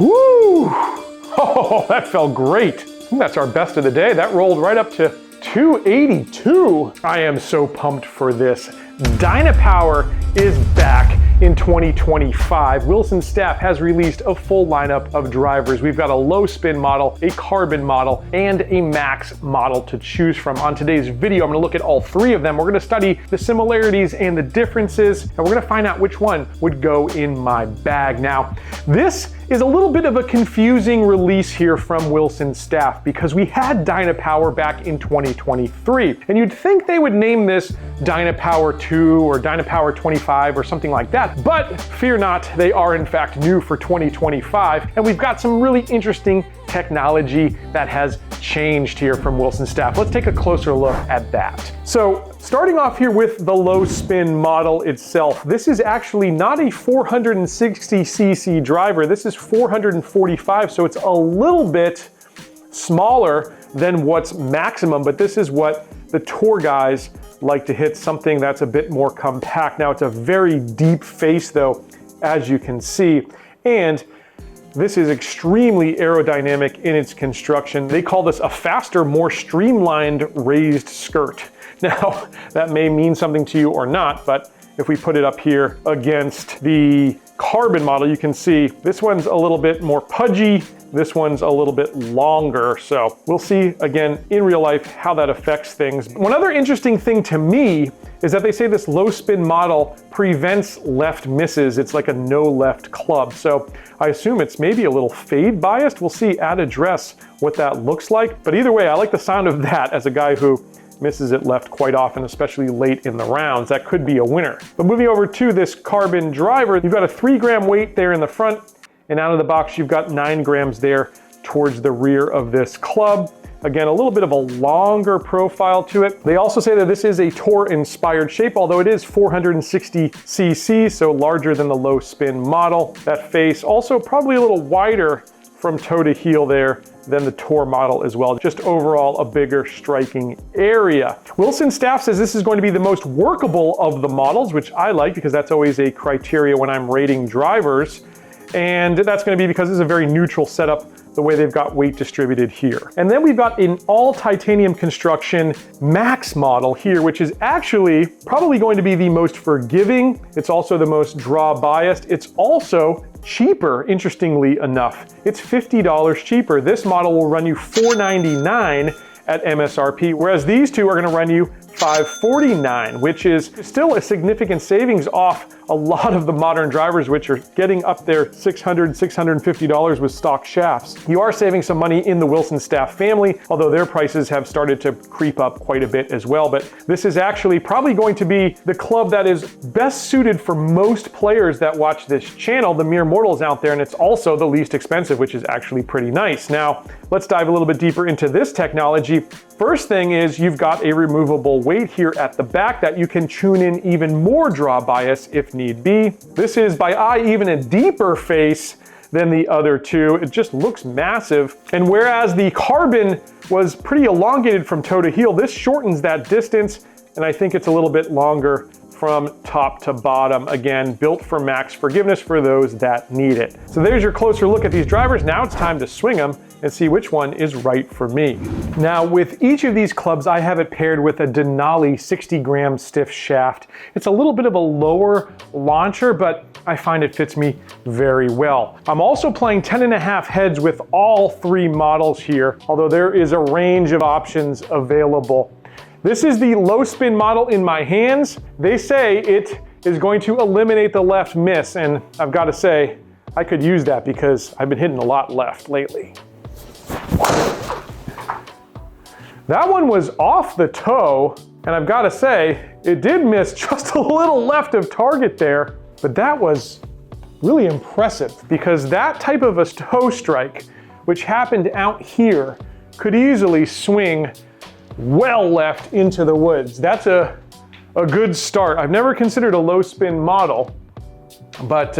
Woo! Oh, that felt great. That's our best of the day. That rolled right up to 282. I am so pumped for this. Dynapwr is back in 2025. Wilson Staff has released a full lineup of drivers. We've got a low spin model, a carbon model, and a max model to choose from. On today's video, I'm gonna look at all three of them. We're gonna study the similarities and the differences, and we're gonna find out which one would go in my bag. Now, this is a little bit of a confusing release here from Wilson Staff because we had Dynapwr back in 2023, and you'd think they would name this Dynapwr 2 or Dynapwr 25 or something like that. But fear not, they are in fact new for 2025, and we've got some really interesting technology that has changed here from Wilson Staff. Let's take a closer look at that. So starting off here with the low spin model itself, this is actually not a 460cc driver. This is 445, so it's a little bit smaller than what's maximum, but this is what the tour guys like to hit, something that's a bit more compact. Now it's a very deep face though, as you can see, and this is extremely aerodynamic in its construction. They call this a faster, more streamlined raised skirt. Now, that may mean something to you or not, but if we put it up here against the carbon model, you can see this one's a little bit more pudgy, this one's a little bit longer. So we'll see again in real life how that affects things. One other interesting thing to me is that they say this low spin model prevents left misses. It's like a no left club. So I assume it's maybe a little fade biased. We'll see at address what that looks like. But either way, I like the sound of that as a guy who misses it left quite often, especially late in the rounds. That could be a winner. But moving over to this carbon driver, you've got a 3 gram weight there in the front, and out of the box, you've got 9 grams there towards the rear of this club. Again, a little bit of a longer profile to it. They also say that this is a Tour-inspired shape, although it is 460cc, so larger than the low spin model. That face also probably a little wider from toe to heel there than the Tour model as well. Just overall a bigger striking area. Wilson Staff says this is going to be the most workable of the models, which I like because that's always a criteria when I'm rating drivers. And that's going to be because it's a very neutral setup the way they've got weight distributed here. And then we've got an all titanium construction max model here, which is actually probably going to be the most forgiving. It's also the most draw biased. It's also cheaper, interestingly enough. It's $50 cheaper. This model will run you $499 at MSRP, whereas these two are going to run you $549, which is still a significant savings off a lot of the modern drivers, which are getting up there $600, $650 with stock shafts. You are saving some money in the Wilson Staff family, although their prices have started to creep up quite a bit as well. But this is actually probably going to be the club that is best suited for most players that watch this channel, the mere mortals out there, and it's also the least expensive, which is actually pretty nice. Now, let's dive a little bit deeper into this technology. First thing is you've got a removable weight here at the back that you can tune in even more draw bias if need be. This is by eye even a deeper face than the other two. It just looks massive. And whereas the carbon was pretty elongated from toe to heel, this shortens that distance, and I think it's a little bit longer from top to bottom. Again, built for max forgiveness for those that need it. So there's your closer look at these drivers. Now it's time to swing them and see which one is right for me. Now, with each of these clubs, I have it paired with a Denali 60 gram stiff shaft. It's a little bit of a lower launcher, but I find it fits me very well. I'm also playing 10.5 heads with all three models here, although there is a range of options available. This is the low spin model in my hands. They say it is going to eliminate the left miss, and I've got to say, I could use that because I've been hitting a lot left lately. That one was off the toe, and I've got to say, it did miss just a little left of target there, but that was really impressive because that type of a toe strike, which happened out here, could easily swing well left into the woods. That's a good start. I've never considered a low spin model, but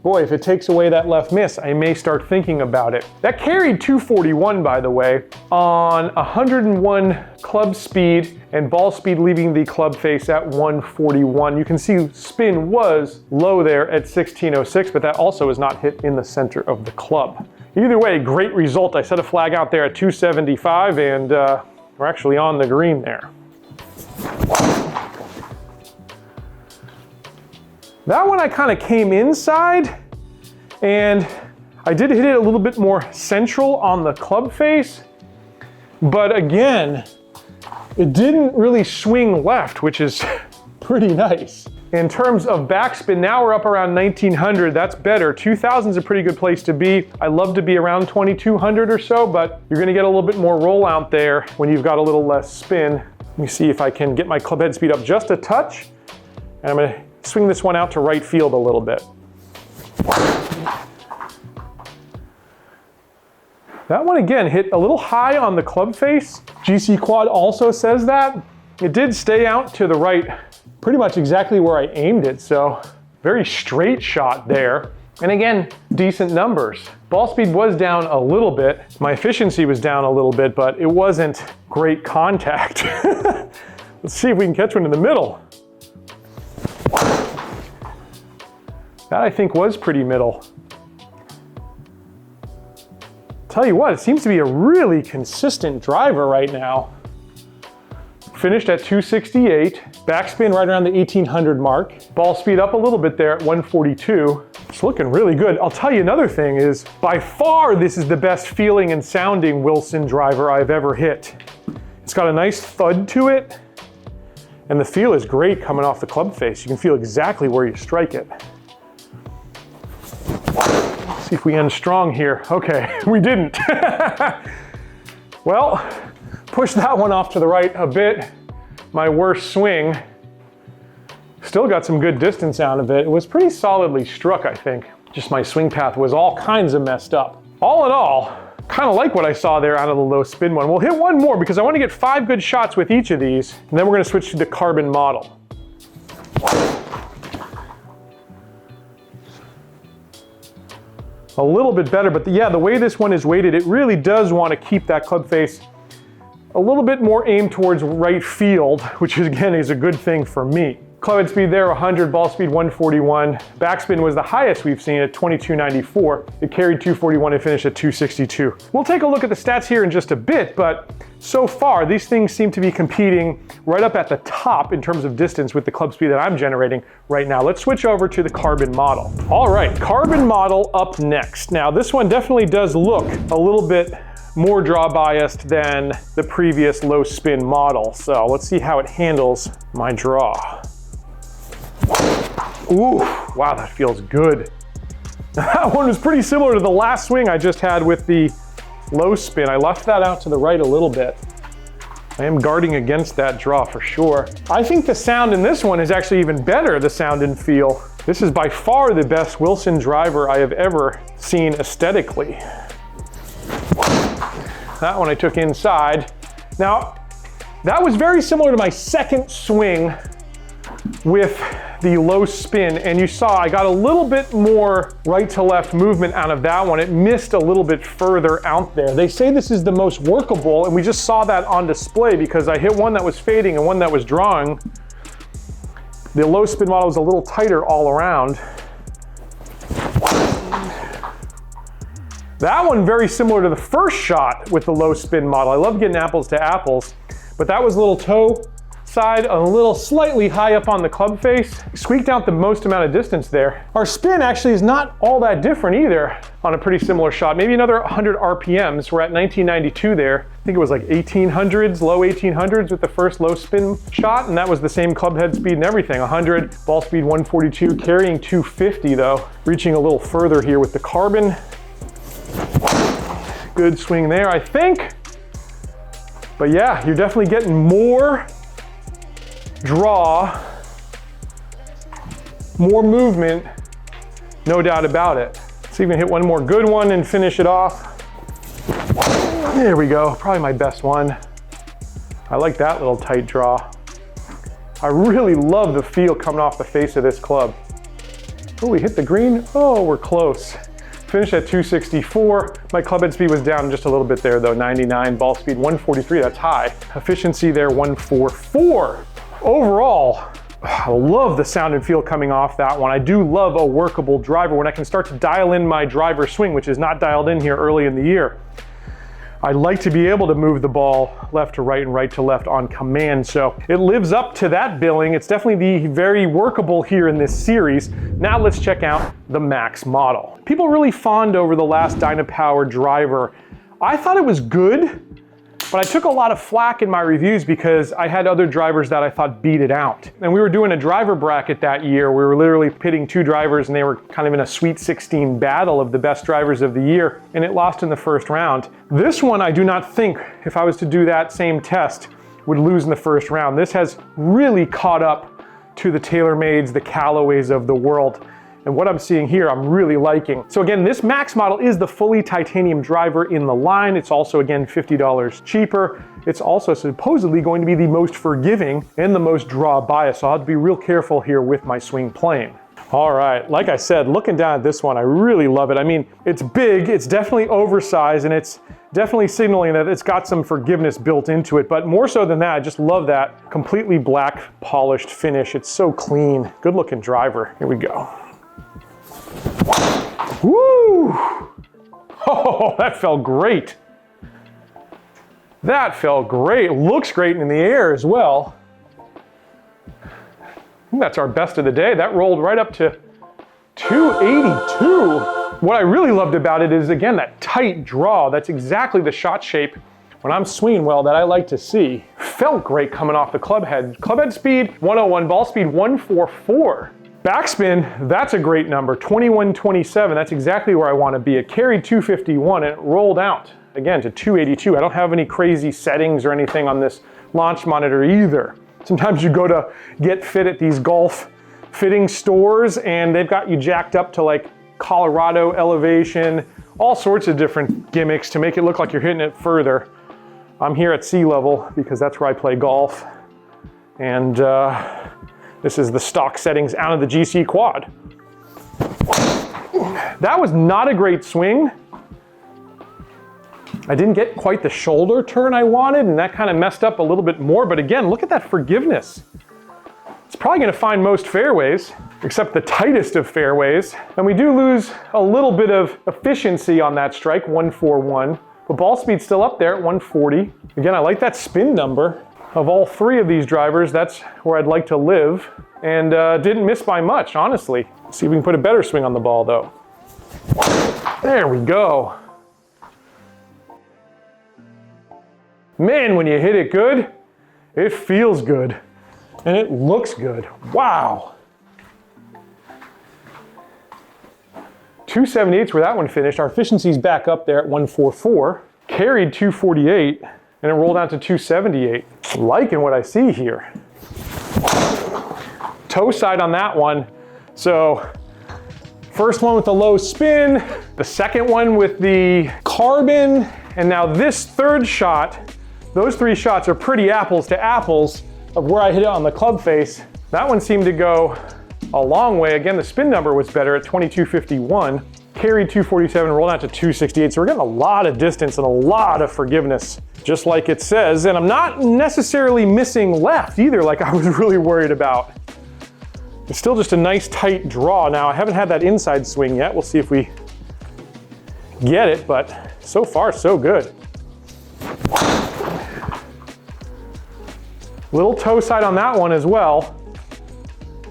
boy, if it takes away that left miss, I may start thinking about it. That carried 241, by the way, on 101 club speed and ball speed leaving the club face at 141. You can see spin was low there at 1606, but that also is not hit in the center of the club. Either way, great result. I set a flag out there at 275 and we're actually on the green there. That one I kind of came inside and I did hit it a little bit more central on the club face, but again, it didn't really swing left, which is pretty nice. In terms of backspin, now we're up around 1900, that's better. 2000 is a pretty good place to be. I love to be around 2200 or so, but you're gonna get a little bit more roll out there when you've got a little less spin. Let me see if I can get my club head speed up just a touch, and I'm gonna swing this one out to right field a little bit. That one again hit a little high on the club face. GC Quad also says that. It did stay out to the right, pretty much exactly where I aimed it, so very straight shot there. And again, decent numbers. Ball speed was down a little bit. My efficiency was down a little bit, but it wasn't great contact. Let's see if we can catch one in the middle. That I think was pretty middle. Tell you what, it seems to be a really consistent driver right now. Finished at 268, backspin right around the 1800 mark. Ball speed up a little bit there at 142. It's looking really good. I'll tell you another thing is, by far this is the best feeling and sounding Wilson driver I've ever hit. It's got a nice thud to it, and the feel is great coming off the club face. You can feel exactly where you strike it. See if we end strong here. Okay, we didn't. Well, push that one off to the right a bit. My worst swing. Still got some good distance out of it. It was pretty solidly struck, I think. Just my swing path was all kinds of messed up. All in all, kind of like what I saw there out of the low spin one. We'll hit one more because I want to get 5 good shots with each of these, and then we're going to switch to the carbon model. A little bit better, but yeah, the way this one is weighted, it really does want to keep that club face a little bit more aimed towards right field, which again is a good thing for me. Club head speed there, 100, ball speed 141. Backspin was the highest we've seen at 2294. It carried 241 and finished at 262. We'll take a look at the stats here in just a bit, but so far these things seem to be competing right up at the top in terms of distance with the club speed that I'm generating right now. Let's switch over to the carbon model. All right, carbon model up next. Now this one definitely does look a little bit more draw biased than the previous low spin model. So let's see how it handles my draw. Ooh, wow, that feels good. That one was pretty similar to the last swing I just had with the low spin. I left that out to the right a little bit. I am guarding against that draw for sure. I think the sound in this one is actually even better, the sound and feel. This is by far the best Wilson driver I have ever seen aesthetically. That one I took inside. Now, that was very similar to my second swing with the low spin, and you saw I got a little bit more right to left movement out of that one. It missed a little bit further out there. They say this is the most workable, and we just saw that on display because I hit one that was fading and one that was drawing. The low spin model was a little tighter all around. That one very similar to the first shot with the low spin model. I love getting apples to apples, but that was a little toe side, a little slightly high up on the club face. Squeaked out the most amount of distance there. Our spin actually is not all that different either on a pretty similar shot. Maybe another 100 RPMs. We're at 1992 there. I think it was like 1800s, low 1800s with the first low spin shot, and that was the same club head speed and everything. 100, ball speed 142, carrying 250 though. Reaching a little further here with the carbon. Good swing there, I think. But yeah, you're definitely getting more draw, more movement, no doubt about it. Let's even hit one more good one and finish it off. There we go, probably my best one. I like that little tight draw. I really love the feel coming off the face of this club. Oh, we hit the green. Oh, we're close. Finished at 264. My club head speed was down just a little bit there though, 99. Ball speed 143, that's high. Efficiency there, 144. Overall, I love the sound and feel coming off that one. I do love a workable driver when I can start to dial in my driver swing, which is not dialed in here early in the year. I like to be able to move the ball left to right and right to left on command, so it lives up to that billing. It's definitely very workable here in this series. Now let's check out the Max model. People really fawned over the last Dynapwr driver. I thought it was good, but I took a lot of flack in my reviews because I had other drivers that I thought beat it out. And we were doing a driver bracket that year. We were literally pitting two drivers and they were kind of in a Sweet 16 battle of the best drivers of the year, and it lost in the first round. This one, I do not think, if I was to do that same test, would lose in the first round. This has really caught up to the TaylorMades, the Callaways of the world. And what I'm seeing here, I'm really liking. So again, this Max model is the fully titanium driver in the line. It's also, again, $50 cheaper. It's also supposedly going to be the most forgiving and the most draw bias. So I'll have to be real careful here with my swing plane. All right, like I said, looking down at this one, I really love it. I mean, it's big, it's definitely oversized, and it's definitely signaling that it's got some forgiveness built into it. But more so than that, I just love that completely black polished finish. It's so clean. Good looking driver. Here we go. Woo! Oh, that felt great. That felt great. Looks great in the air as well. I think that's our best of the day. That rolled right up to 282. What I really loved about it is, again, that tight draw. That's exactly the shot shape when I'm swinging well that I like to see. Felt great coming off the club head. Club head speed 101, ball speed 144. Backspin, that's a great number, 2127. That's exactly where I want to be. It carried 251 and it rolled out, again, to 282. I don't have any crazy settings or anything on this launch monitor either. Sometimes you go to get fit at these golf fitting stores and they've got you jacked up to like Colorado elevation, all sorts of different gimmicks to make it look like you're hitting it further. I'm here at sea level because that's where I play golf. And this is the stock settings out of the GC quad. That was not a great swing. I didn't get quite the shoulder turn I wanted, and that kind of messed up a little bit more. But again, look at that forgiveness. It's probably going to find most fairways, except the tightest of fairways. And we do lose a little bit of efficiency on that strike, 141. But ball speed's still up there at 140. Again, I like that spin number. Of all three of these drivers, that's where I'd like to live, and didn't miss by much, honestly. Let's see if we can put a better swing on the ball, though. There we go. Man, when you hit it good, it feels good, and it looks good. Wow. 278's where that one finished. Our efficiency's back up there at 144. Carried 248. And it rolled out to 278. Liking what I see here. Toe side on that one. So first one with the low spin, the second one with the carbon, and now this third shot. Those three shots are pretty apples to apples of where I hit it on the club face. That one seemed to go a long way. Again, the spin number was better at 2251. Carried 247, rolled out to 268. So we're getting a lot of distance and a lot of forgiveness, just like it says. And I'm not necessarily missing left either, like I was really worried about. It's still just a nice tight draw. Now, I haven't had that inside swing yet. We'll see if we get it, but so far, so good. Little toe side on that one as well.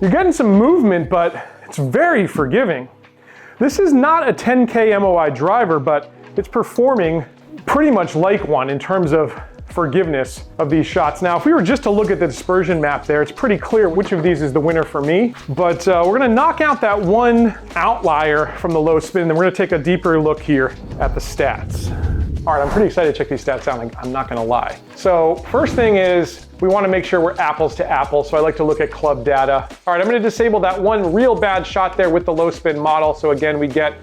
You're getting some movement, but it's very forgiving. This is not a 10K MOI driver, but it's performing pretty much like one in terms of forgiveness of these shots. Now, if we were just to look at the dispersion map there, it's pretty clear which of these is the winner for me. But we're gonna knock out that one outlier from the low spin, and then we're gonna take a deeper look here at the stats. All right, I'm pretty excited to check these stats out, I'm not gonna lie. So first thing is, we wanna make sure we're apples to apples, so I like to look at club data. All right, I'm gonna disable that one real bad shot there with the low spin model, so again, we get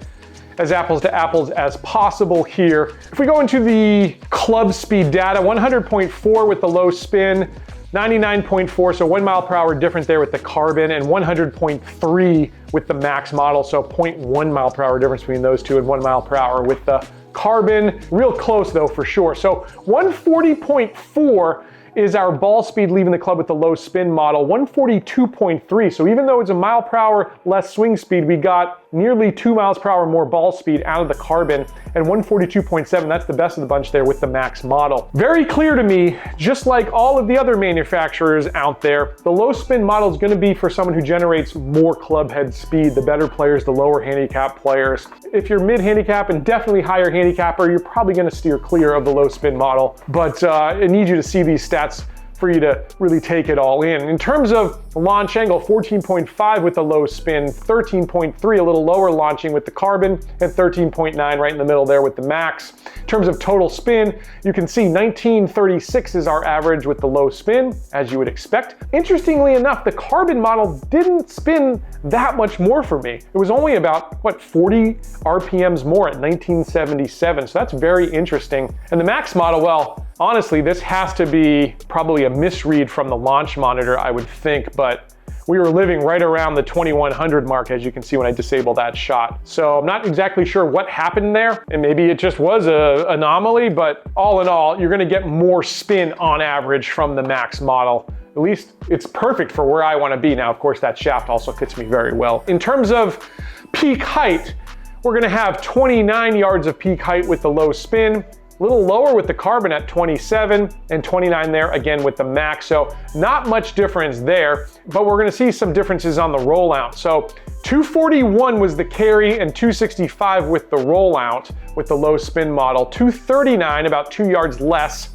as apples to apples as possible here. If we go into the club speed data, 100.4 with the low spin, 99.4, so 1 mile per hour difference there with the carbon, and 100.3 with the max model, so 0.1 mile per hour difference between those two and 1 mile per hour with the carbon. Real close though for sure. So 140.4 is our ball speed leaving the club with the low spin model, 142.3. So even though it's a mile per hour less swing speed, we got nearly 2 miles per hour more ball speed out of the carbon, and 142.7, that's the best of the bunch there with the max model. Very clear to me, just like all of the other manufacturers out there, the low spin model is going to be for someone who generates more club head speed, the better players, the lower handicap players. If you're mid handicap and definitely higher handicapper, you're probably going to steer clear of the low spin model, but I need you to see these stats for you to really take it all in. In terms of launch angle, 14.5 with the low spin, 13.3 a little lower launching with the carbon, and 13.9 right in the middle there with the max. In terms of total spin, you can see 1936 is our average with the low spin, as you would expect. Interestingly enough, the carbon model didn't spin that much more for me. It was only about, 40 RPMs more at 1977, so that's very interesting. And the max model, well, honestly, this has to be probably a misread from the launch monitor, I would think, but we were living right around the 2100 mark, as you can see when I disable that shot. So I'm not exactly sure what happened there, and maybe it just was an anomaly, but all in all, you're gonna get more spin on average from the max model. At least it's perfect for where I wanna be. Now, of course, that shaft also fits me very well. In terms of peak height, we're gonna have 29 yards of peak height with the low spin, a little lower with the carbon at 27, and 29 there again with the max. So not much difference there, but we're gonna see some differences on the rollout. So 241 was the carry and 265 with the rollout with the low spin model, 239, about 2 yards less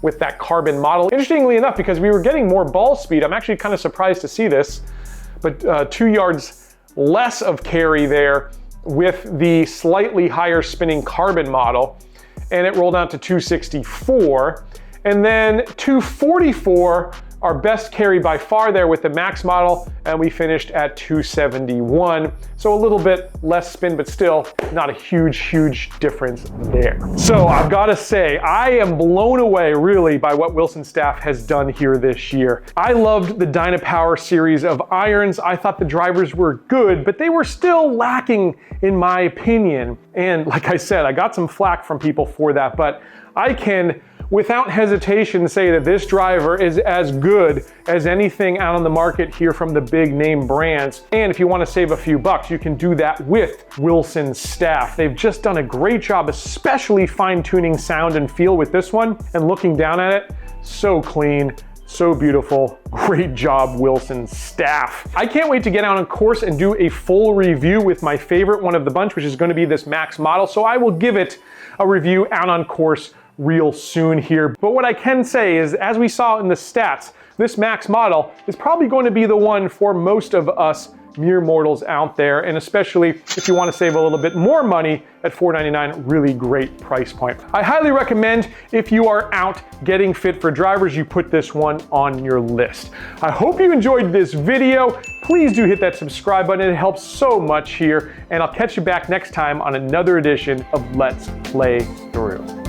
with that carbon model. Interestingly enough, because we were getting more ball speed, I'm actually kind of surprised to see this, but 2 yards less of carry there with the slightly higher spinning carbon model, and it rolled out to 264. And then 244, our best carry by far there with the max model, and we finished at 271. So a little bit less spin, but still not a huge difference there. So I've got to say, I am blown away really by what Wilson Staff has done here this year. I loved the Dynapwr series of irons. I thought the drivers were good, but they were still lacking in my opinion. And like I said, I got some flack from people for that, but I can without hesitation say that this driver is as good as anything out on the market here from the big name brands. And if you want to save a few bucks, you can do that with Wilson Staff. They've just done a great job, especially fine-tuning sound and feel with this one. And looking down at it, so clean, so beautiful. Great job, Wilson Staff. I can't wait to get out on course and do a full review with my favorite one of the bunch, which is going to be this max model. So I will give it a review out on course real soon here. But what I can say is, as we saw in the stats, this max model is probably going to be the one for most of us mere mortals out there, and especially if you want to save a little bit more money at $499, really great price point. I highly recommend, if you are out getting fit for drivers, you put this one on your list. I hope you enjoyed this video. Please do hit that subscribe button. It helps so much here, and I'll catch you back next time on another edition of Let's Play Through.